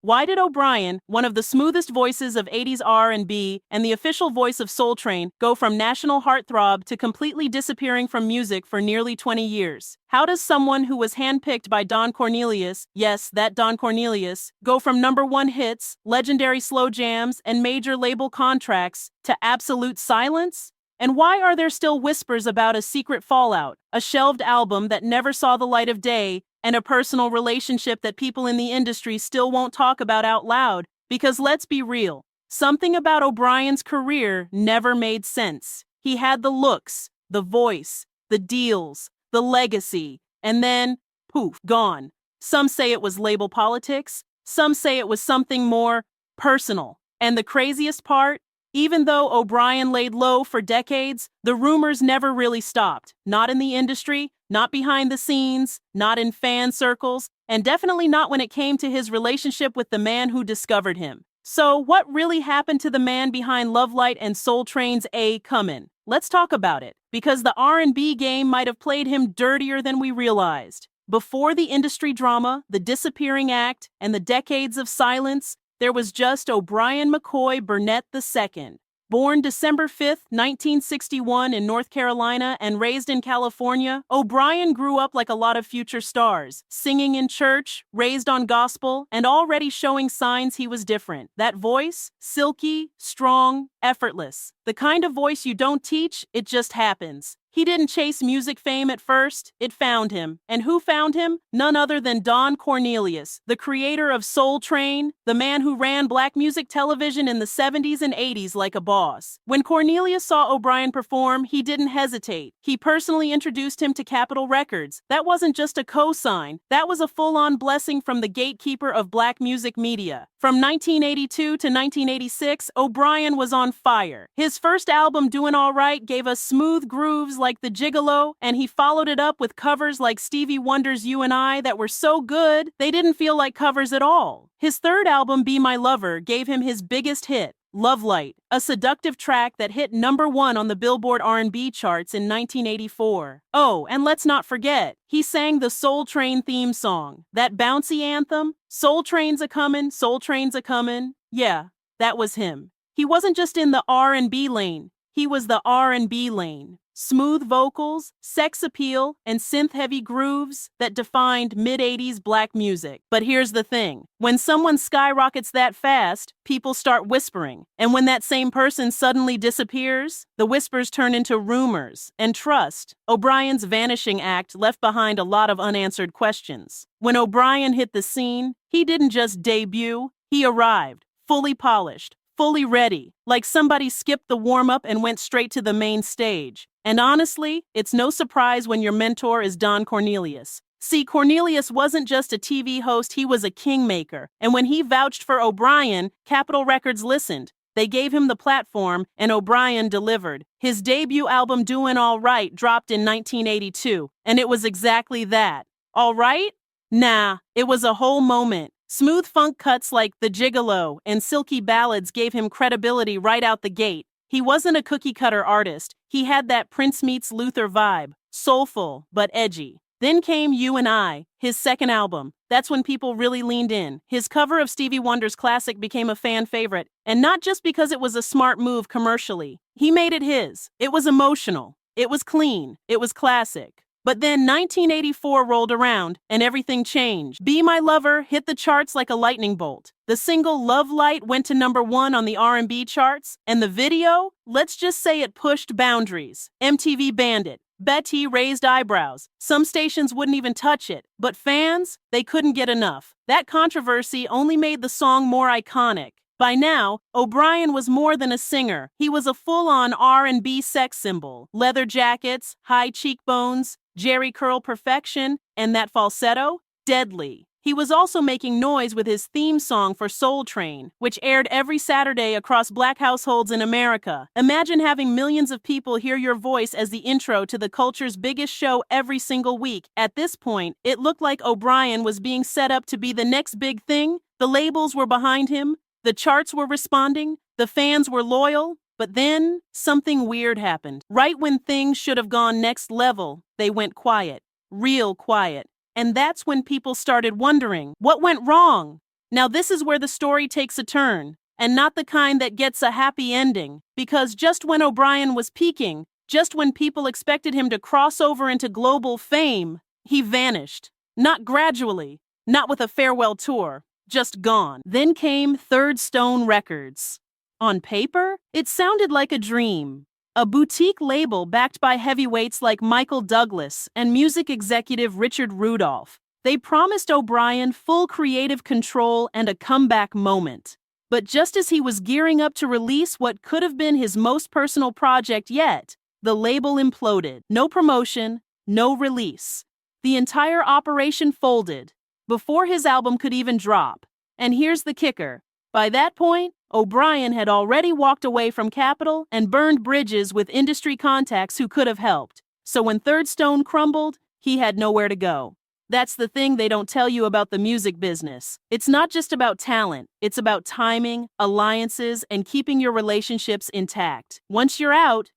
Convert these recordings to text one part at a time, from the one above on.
Why did OBryan, one of the smoothest voices of 80s R&B and the official voice of Soul Train, go from national heartthrob to completely disappearing from music for nearly 20 years? How does someone who was handpicked by Don Cornelius, yes, that Don Cornelius, go from #1 hits, legendary slow jams, and major label contracts to absolute silence? And why are there still whispers about a secret fallout, a shelved album that never saw the light of day, and a personal relationship that people in the industry still won't talk about out loud? Because let's be real, something about OBryan's career never made sense. He had the looks, the voice, the deals, the legacy, and then, poof, gone. Some say it was label politics, some say it was something more personal. And the craziest part? Even though OBryan laid low for decades, the rumors never really stopped. Not in the industry, not behind the scenes, not in fan circles, and definitely not when it came to his relationship with the man who discovered him. So, what really happened to the man behind Love Light and Soul Train's A Comin'? Let's talk about it, because the R&B game might have played him dirtier than we realized. Before the industry drama, the disappearing act, and the decades of silence, there was just OBryan McCoy Burnett II. Born December 5, 1961 in North Carolina and raised in California, OBryan grew up like a lot of future stars, singing in church, raised on gospel, and already showing signs he was different. That voice, silky, strong, effortless. The kind of voice you don't teach, it just happens. He didn't chase music fame at first, it found him. And who found him? None other than Don Cornelius, the creator of Soul Train, the man who ran black music television in the 70s and 80s like a boss. When Cornelius saw OBryan perform, he didn't hesitate. He personally introduced him to Capitol Records. That wasn't just a co-sign, that was a full-on blessing from the gatekeeper of black music media. From 1982 to 1986, OBryan was on fire. His first album, Doin' Alright, gave us smooth grooves like The Gigolo, and he followed it up with covers like Stevie Wonder's You and I that were so good, they didn't feel like covers at all. His third album, Be My Lover, gave him his biggest hit, Love Light, a seductive track that hit #1 on the Billboard R&B charts in 1984. Oh, and let's not forget, he sang the Soul Train theme song, that bouncy anthem, Soul Train's a-comin', Soul Train's a-comin'. Yeah, that was him. He wasn't just in the R&B lane, he was the R&B lane. Smooth vocals, sex appeal, and synth-heavy grooves that defined mid-80s black music. But here's the thing. When someone skyrockets that fast, people start whispering. And when that same person suddenly disappears, the whispers turn into rumors. And trust, OBryan's vanishing act left behind a lot of unanswered questions. When OBryan hit the scene, he didn't just debut, he arrived, fully polished, fully ready, like somebody skipped the warm-up and went straight to the main stage. And honestly, it's no surprise when your mentor is Don Cornelius. See, Cornelius wasn't just a TV host, he was a kingmaker. And when he vouched for OBryan, Capitol Records listened. They gave him the platform, and OBryan delivered. His debut album, Doin' Alright, dropped in 1982, and it was exactly that. All right? Nah, it was a whole moment. Smooth funk cuts like The Gigolo and silky ballads gave him credibility right out the gate. He wasn't a cookie-cutter artist. He had that Prince meets Luther vibe, soulful but edgy. Then came You and I, his second album. That's when people really leaned in. His cover of Stevie Wonder's classic became a fan favorite, and not just because it was a smart move commercially. He made it his. It was emotional. It was clean. It was classic. But then 1984 rolled around, and everything changed. Be My Lover hit the charts like a lightning bolt. The single Love Light went to #1 on the R&B charts, and the video, let's just say it pushed boundaries. MTV banned it. Betty raised eyebrows. Some stations wouldn't even touch it. But fans, they couldn't get enough. That controversy only made the song more iconic. By now, OBryan was more than a singer. He was a full-on R&B sex symbol. Leather jackets, high cheekbones, Jerry curl perfection, and that falsetto, deadly. He was also making noise with his theme song for Soul Train, which aired every Saturday across black households in America. Imagine having millions of people hear your voice as the intro to the culture's biggest show every single week. At this point, it looked like OBryan was being set up to be the next big thing. The labels were behind him. The charts were responding, the fans were loyal, but then something weird happened. Right when things should have gone next level, they went quiet, real quiet. And that's when people started wondering, what went wrong? Now this is where the story takes a turn, and not the kind that gets a happy ending, because just when OBryan was peaking, just when people expected him to cross over into global fame, he vanished. Not gradually, not with a farewell tour, just gone. Then came Third Stone Records. On paper, it sounded like a dream. A boutique label backed by heavyweights like Michael Douglas and music executive Richard Rudolph. They promised OBryan full creative control and a comeback moment. But just as he was gearing up to release what could have been his most personal project yet, the label imploded. No promotion, no release. The entire operation folded before his album could even drop. And here's the kicker. By that point, OBryan had already walked away from Capitol and burned bridges with industry contacts who could have helped. So when Third Stone crumbled, he had nowhere to go. That's the thing they don't tell you about the music business. It's not just about talent. It's about timing, alliances, and keeping your relationships intact. Once you're out,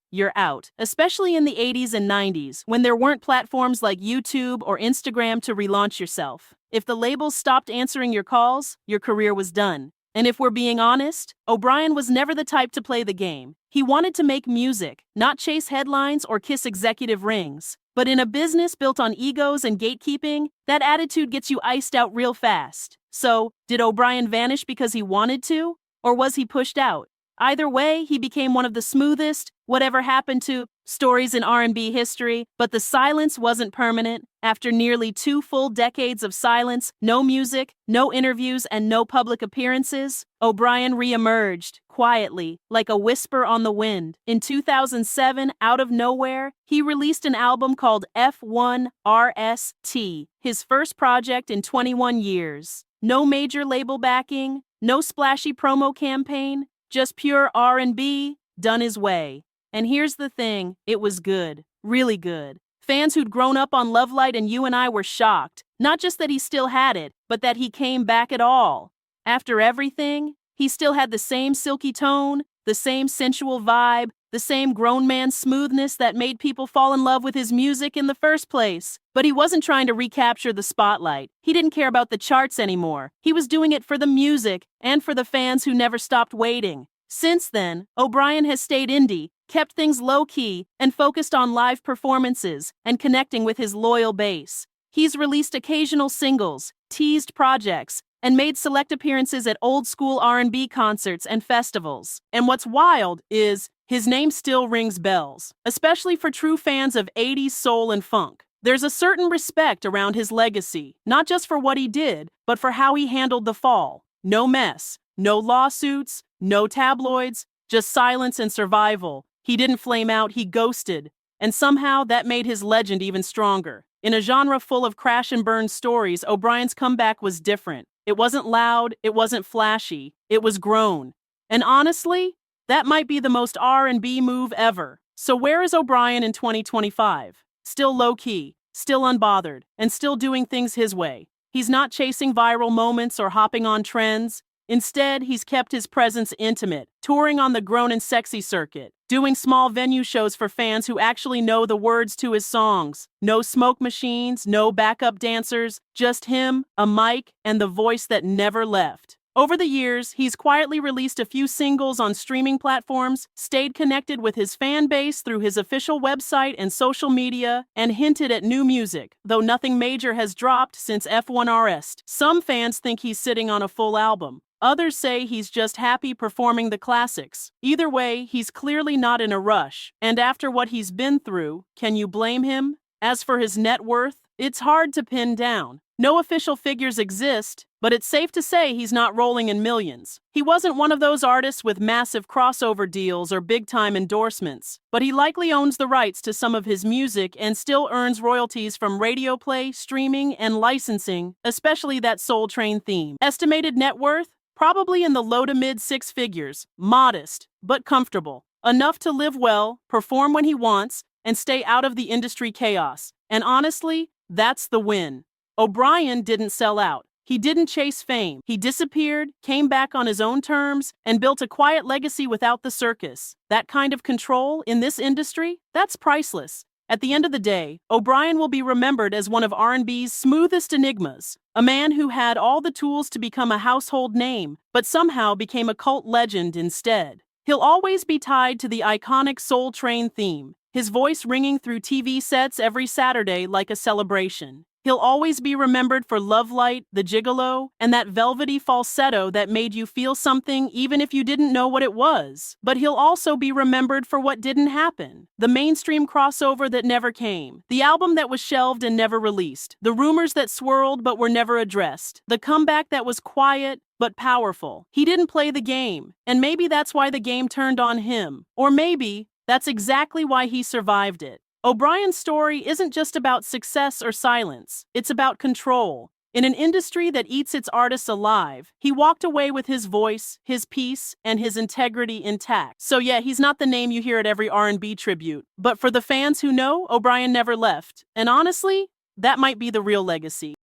especially in the 80s and 90s, when there weren't platforms like YouTube or Instagram to relaunch yourself. If the labels stopped answering your calls, your career was done. And if we're being honest, OBryan was never the type to play the game. He wanted to make music, not chase headlines or kiss executive rings. But in a business built on egos and gatekeeping, that attitude gets you iced out real fast. So, did OBryan vanish because he wanted to? Or was he pushed out? Either way, he became one of the smoothest, whatever happened to, stories in R&B history, but the silence wasn't permanent. After nearly 2 full decades of silence, no music, no interviews, and no public appearances, OBryan re-emerged, quietly, like a whisper on the wind. In 2007, out of nowhere, he released an album called F1RST, his first project in 21 years. No major label backing, no splashy promo campaign, just pure R&B, done his way. And here's the thing, it was good, really good. Fans who'd grown up on Love Light and You and I were shocked, not just that he still had it, but that he came back at all. After everything, he still had the same silky tone, the same sensual vibe, the same grown man smoothness that made people fall in love with his music in the first place. But he wasn't trying to recapture the spotlight. He didn't care about the charts anymore. He was doing it for the music and for the fans who never stopped waiting. Since then, OBryan has stayed indie, kept things low-key, and focused on live performances and connecting with his loyal base. He's released occasional singles, teased projects, and made select appearances at old-school R&B concerts and festivals. And what's wild is his name still rings bells, especially for true fans of 80s soul and funk. There's a certain respect around his legacy, not just for what he did, but for how he handled the fall. No mess, no lawsuits, no tabloids, just silence and survival. He didn't flame out, he ghosted. And somehow that made his legend even stronger. In a genre full of crash and burn stories, OBryan's comeback was different. It wasn't loud, it wasn't flashy, it was grown. And honestly, that might be the most R&B move ever. So where is OBryan in 2025? Still low-key, still unbothered, and still doing things his way. He's not chasing viral moments or hopping on trends. Instead, he's kept his presence intimate, touring on the Grown and Sexy circuit, doing small venue shows for fans who actually know the words to his songs. No smoke machines, no backup dancers, just him, a mic, and the voice that never left. Over the years, he's quietly released a few singles on streaming platforms, stayed connected with his fan base through his official website and social media, and hinted at new music, though nothing major has dropped since F1RST. Some fans think he's sitting on a full album. Others say he's just happy performing the classics. Either way, he's clearly not in a rush. And after what he's been through, can you blame him? As for his net worth, it's hard to pin down. No official figures exist, but it's safe to say he's not rolling in millions. He wasn't one of those artists with massive crossover deals or big-time endorsements, but he likely owns the rights to some of his music and still earns royalties from radio play, streaming, and licensing, especially that Soul Train theme. Estimated net worth? Probably in the low to mid 6 figures, modest, but comfortable. Enough to live well, perform when he wants, and stay out of the industry chaos. And honestly, that's the win. OBryan didn't sell out. He didn't chase fame. He disappeared, came back on his own terms, and built a quiet legacy without the circus. That kind of control in this industry, that's priceless. At the end of the day, OBryan will be remembered as one of R&B's smoothest enigmas, a man who had all the tools to become a household name, but somehow became a cult legend instead. He'll always be tied to the iconic Soul Train theme, his voice ringing through TV sets every Saturday like a celebration. He'll always be remembered for Love Light, The Gigolo, and that velvety falsetto that made you feel something even if you didn't know what it was. But he'll also be remembered for what didn't happen. The mainstream crossover that never came. The album that was shelved and never released. The rumors that swirled but were never addressed. The comeback that was quiet but powerful. He didn't play the game, and maybe that's why the game turned on him. Or maybe that's exactly why he survived it. OBryan's story isn't just about success or silence, it's about control. In an industry that eats its artists alive, he walked away with his voice, his peace, and his integrity intact. So yeah, he's not the name you hear at every R&B tribute, but for the fans who know, OBryan never left. And honestly, that might be the real legacy.